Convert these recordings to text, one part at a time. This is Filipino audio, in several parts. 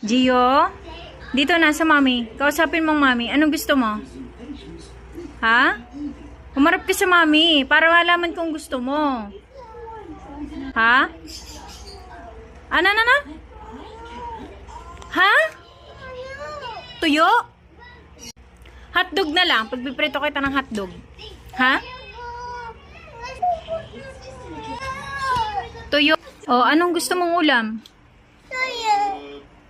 Gio? Dito na sa mami. Kausapin mong mami. Anong gusto mo? Ha? Umarap ka sa mami para malaman kung gusto mo. Ha? Ano na? Ha? Tuyo? Hotdog na lang. Pagpiprito kita ng hotdog. Ha? Tuyo. O, anong gusto mong ulam? Tuyo.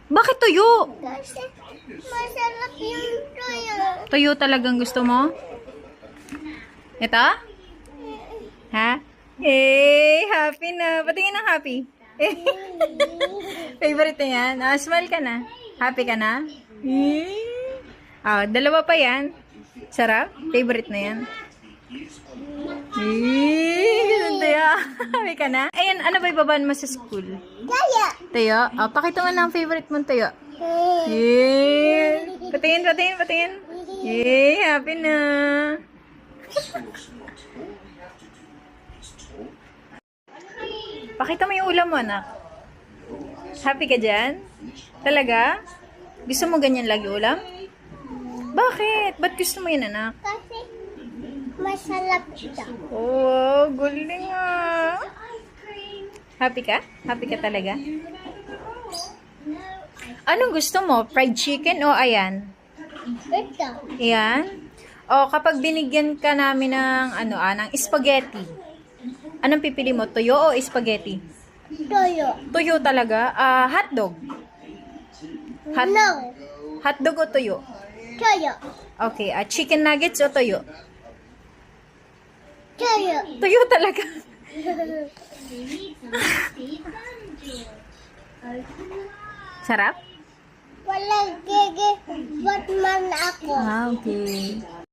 Bakit tuyo? Kasi masarap yung tuyo. Tuyo talagang gusto mo? Ito? Ha? Happy na. Patingin ng happy. Favorite na yan. Smile ka na. Happy ka na? Dalawa pa yan. Sarap. Favorite na yan. Ganda yan. Happy ka na? Ayan, ano ba ibabaan mo sa school? Tuyo. Tuyo? Pakita mo na ang favorite mong tuyo. Patingin. Happy na. Pakita mo yung ulam mo, anak. Happy ka dyan? Talaga? Gusto mo ganyan lagi ulam? Bakit? Ba't gusto mo yun, anak? Kasi masarap siya. Oh, galing ah. Happy ka? Happy ka talaga? Anong gusto mo? Fried chicken o ayan? Ito. Ayan? O kapag binigyan ka namin ng ng spaghetti. Anong pipili mo? Tuyo o spaghetti? Tuyo. Tuyo talaga? Hotdog. No. Hotdog o tuyo? Tuyo. Okay, chicken nuggets o tuyo? Tuyo. Tuyo talaga. Sarap? Walang gigi. Ba't man ako? Okay.